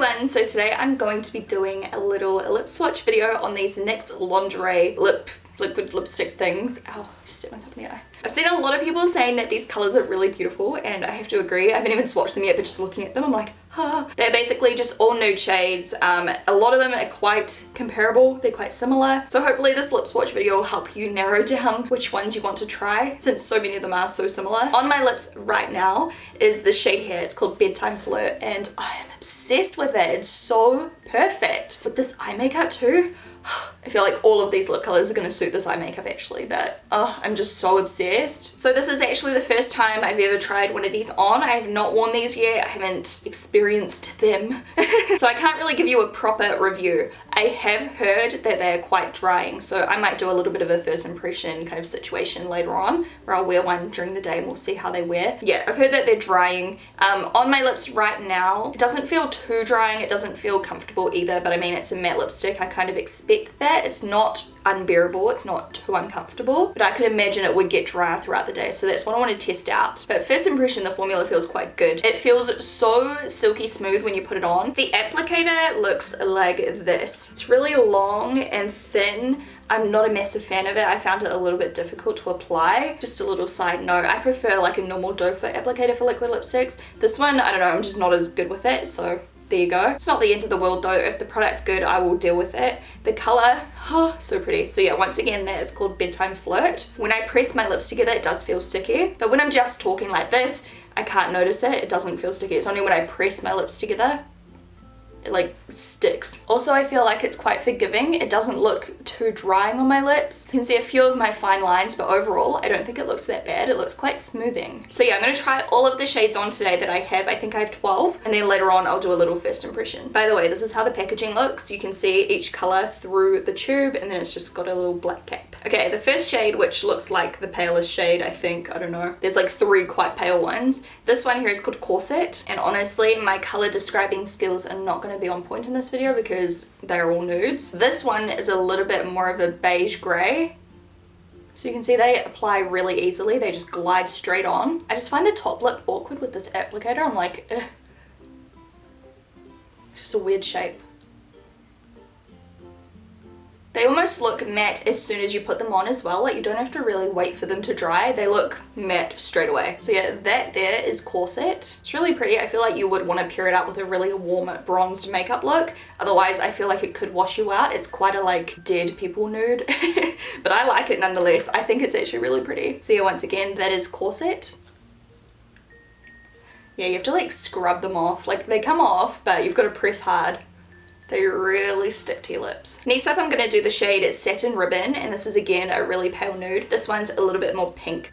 everyone, so today I'm going to be doing a little lip swatch video on these NYX lingerie liquid lipstick things. Ow, I just hit myself in the eye. I've seen a lot of people saying that these colours are really beautiful, and I have to agree. I haven't even swatched them yet, but just looking at them I'm like, huh. They're basically just all nude shades. A lot of them are quite comparable, they're quite similar. So hopefully this lip swatch video will help you narrow down which ones you want to try, since so many of them are so similar. On my lips right now is the shade here. It's called Bedtime Flirt, and I am obsessed with it. It's so perfect. With this eye makeup too, I feel like all of these lip colors are going to suit this eye makeup actually, but I'm just so obsessed. So this is actually the first time I've ever tried one of these on. I have not worn these yet. I haven't experienced them. So I can't really give you a proper review. I have heard that they're quite drying, so I might do a little bit of a first impression kind of situation later on where I'll wear one during the day and we'll see how they wear. Yeah, I've heard that they're drying. On my lips right now, it doesn't feel too drying. It doesn't feel comfortable either, but I mean, it's a matte lipstick. I kind of expect that. It's not unbearable, it's not too uncomfortable, but I could imagine it would get drier throughout the day, so that's what I want to test out. But first impression, the formula feels quite good. It feels so silky smooth when you put it on. The applicator looks like this. It's really long and thin. I'm not a massive fan of it. I found it a little bit difficult to apply. Just a little side note, I prefer like a normal doe foot applicator for liquid lipsticks. This one, I don't know, I'm just not as good with it, so there you go. It's not the end of the world though. If the product's good, I will deal with it. The color, oh, so pretty. So yeah, once again, that is called Bedtime Flirt. When I press my lips together, it does feel sticky, but when I'm just talking like this, I can't notice it. It doesn't feel sticky. It's only when I press my lips together it like sticks. Also, I feel like it's quite forgiving. It doesn't look too drying on my lips. You can see a few of my fine lines, but overall I don't think it looks that bad. It looks quite smoothing. So yeah, I'm going to try all of the shades on today that I have. I think I have 12, and then later on I'll do a little first impression. By the way, this is how the packaging looks. You can see each color through the tube, and then it's just got a little black cap. Okay, the first shade, which looks like the palest shade, I think, I don't know. There's like 3 quite pale ones. This one here is called Corset, and honestly, my color describing skills are not going to be on point in this video because they're all nudes. This one is a little bit more of a beige gray. So you can see they apply really easily. They just glide straight on. I just find the top lip awkward with this applicator. I'm like, ugh. It's just a weird shape. They almost look matte as soon as you put them on as well. Like, you don't have to really wait for them to dry. They look matte straight away. So yeah, that there is Corset. It's really pretty. I feel like you would want to pair it up with a really warm bronzed makeup look. Otherwise, I feel like it could wash you out. It's quite a like dead people nude. But I like it nonetheless. I think it's actually really pretty. So yeah, once again, that is Corset. Yeah, you have to like scrub them off. Like, they come off, but you've got to press hard. They really stick to your lips. Next up, I'm going to do the shade Satin Ribbon, and this is again a really pale nude. This one's a little bit more pink.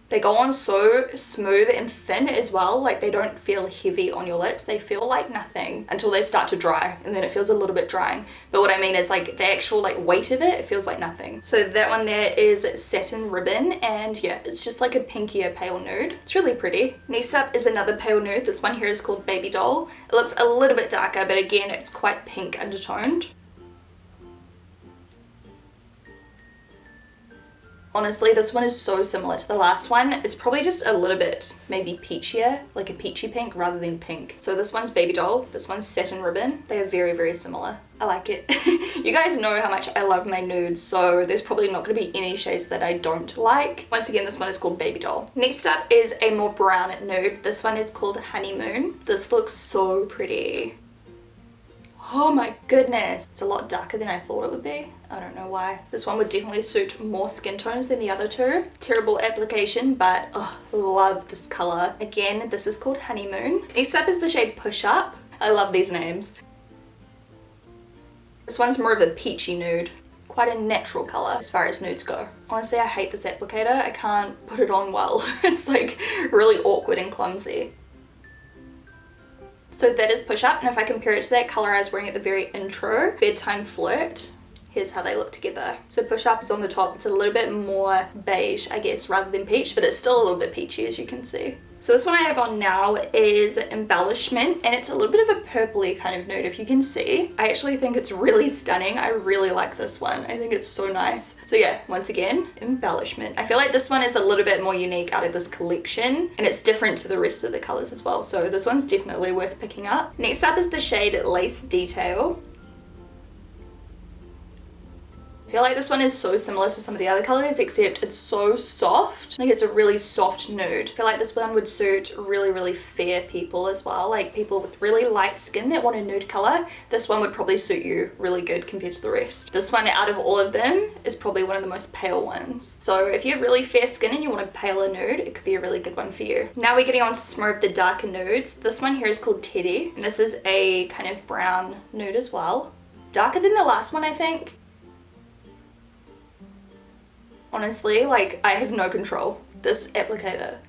They go on so smooth and thin as well. Like, they don't feel heavy on your lips. They feel like nothing until they start to dry, and then it feels a little bit drying. But what I mean is like the actual like weight of it feels like nothing. So that one there is Satin Ribbon, and yeah, it's just like a pinkier pale nude. It's really pretty. Next up is another pale nude. This one here is called Babydoll. It looks a little bit darker, but again, it's quite pink undertoned. Honestly, this one is so similar to the last one. It's probably just a little bit maybe peachier, like a peachy pink rather than pink. So this one's Babydoll, this one's Satin Ribbon. They are very, very similar. I like it. You guys know how much I love my nudes, so there's probably not going to be any shades that I don't like. Once again, this one is called Babydoll. Next up is a more brown nude. This one is called Honeymoon. This looks so pretty. Oh my goodness. It's a lot darker than I thought it would be. I don't know why. This one would definitely suit more skin tones than the other two. Terrible application, but oh, love this color. Again, this is called Honeymoon. Next up is the shade Pushup. I love these names. This one's more of a peachy nude. Quite a natural color as far as nudes go. Honestly, I hate this applicator. I can't put it on well. It's like really awkward and clumsy. So that is Pushup, and if I compare it to that color I was wearing at the very intro, Bedtime Flirt, here's how they look together. So Pushup is on the top. It's a little bit more beige, I guess, rather than peach, but it's still a little bit peachy, as you can see. So this one I have on now is Embellishment, and it's a little bit of a purpley kind of nude, if you can see. I actually think it's really stunning. I really like this one. I think it's so nice. So yeah, once again, Embellishment. I feel like this one is a little bit more unique out of this collection, and it's different to the rest of the colors as well. So this one's definitely worth picking up. Next up is the shade Lace Detail. I feel like this one is so similar to some of the other colors, except it's so soft. Like, it's a really soft nude. I feel like this one would suit really fair people as well. Like, people with really light skin that want a nude color. This one would probably suit you really good compared to the rest. This one, out of all of them, is probably one of the most pale ones. So if you have really fair skin and you want a paler nude, it could be a really good one for you. Now we're getting on to some more of the darker nudes. This one here is called Teddy, and this is a kind of brown nude as well. Darker than the last one, I think. Honestly, like, I have no control. This applicator.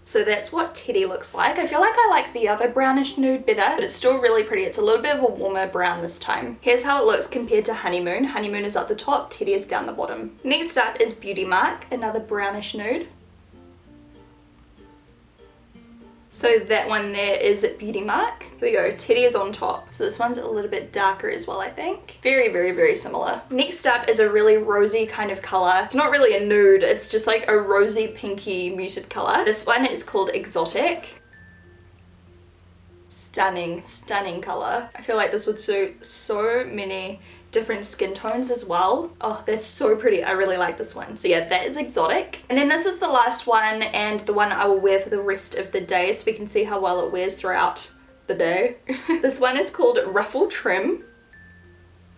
So that's what Teddy looks like. I feel like I like the other brownish nude better, but it's still really pretty. It's a little bit of a warmer brown this time. Here's how it looks compared to Honeymoon. Honeymoon is at the top, Teddy is down the bottom. Next up is Beauty Mark, another brownish nude. So that one there is Beauty Mark. Here we go, Teddy is on top. So this one's a little bit darker as well, I think. Very similar. Next up is a really rosy kind of color. It's not really a nude, it's just like a rosy pinky muted color. This one is called Exotic. Stunning color. I feel like this would suit so many different skin tones as well. Oh, that's so pretty. I really like this one. So yeah, that is Exotic. And then this is the last one, and the one I will wear for the rest of the day, so we can see how well it wears throughout the day. This one is called Ruffle Trim.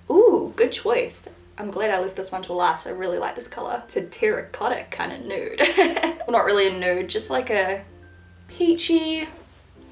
Ooh, good choice. I'm glad I left this one till last. I really like this color. It's a terracotta kind of nude. Well, not really a nude, just like a peachy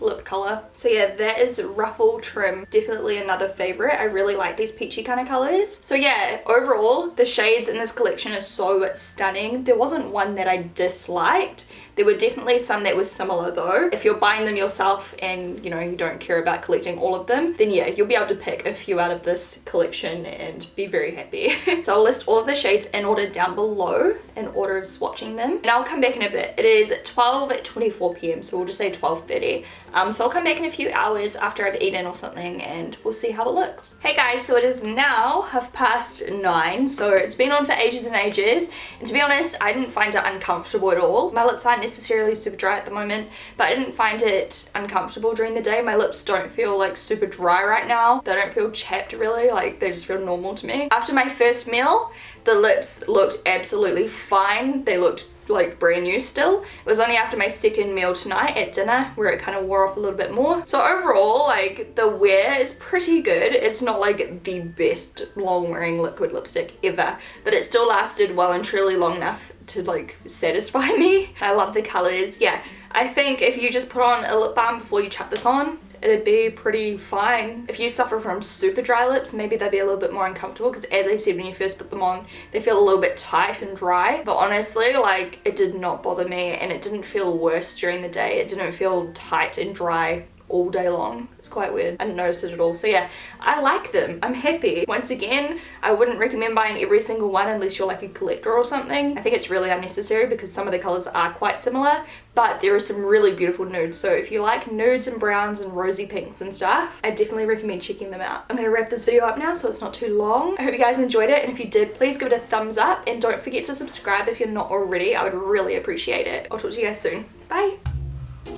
lip color. So yeah, that is Ruffle Trim. Definitely another favorite. I really like these peachy kind of colors. So yeah, overall, the shades in this collection are so stunning. There wasn't one that I disliked. There were definitely some that were similar though. If you're buying them yourself and you know you don't care about collecting all of them, then yeah, you'll be able to pick a few out of this collection and be very happy. So I'll list all of the shades in order down below in order of swatching them, and I'll come back in a bit. It is 12:24 p.m, so we'll just say 12:30. So I'll come back in a few hours after I've eaten or something and we'll see how it looks. Hey guys, so it is now 9:30, so it's been on for ages and ages, and to be honest, I didn't find it uncomfortable at all. My lips aren't necessarily super dry at the moment, but I didn't find it uncomfortable during the day. My lips don't feel like super dry right now. They don't feel chapped really, like they just feel normal to me. After my first meal, the lips looked absolutely fine. They looked like brand new still. It was only after my second meal tonight at dinner where it kind of wore off a little bit more. So overall, like, the wear is pretty good. It's not like the best long wearing liquid lipstick ever, but it still lasted well and truly long enough to like satisfy me. I love the colors. Yeah, I think if you just put on a lip balm before you chuck this on, it'd be pretty fine. If you suffer from super dry lips, maybe they'd be a little bit more uncomfortable, because as I said, when you first put them on, they feel a little bit tight and dry. But honestly, like, it did not bother me, and it didn't feel worse during the day. It didn't feel tight and dry all day long. It's quite weird. I didn't notice it at all. So yeah, I like them. I'm happy. Once again, I wouldn't recommend buying every single one unless you're like a collector or something. I think it's really unnecessary because some of the colors are quite similar, but there are some really beautiful nudes. So if you like nudes and browns and rosy pinks and stuff, I definitely recommend checking them out. I'm gonna wrap this video up now so it's not too long. I hope you guys enjoyed it, and if you did, please give it a thumbs up, and don't forget to subscribe if you're not already. I would really appreciate it. I'll talk to you guys soon. Bye.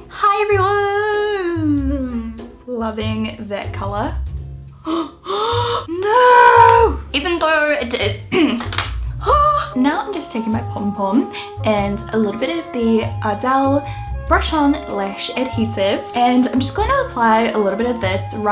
Hi everyone! Loving that color. No! Even though it did. Now I'm just taking my pom-pom and a little bit of the Ardell brush on lash adhesive, and I'm just going to apply a little bit of this right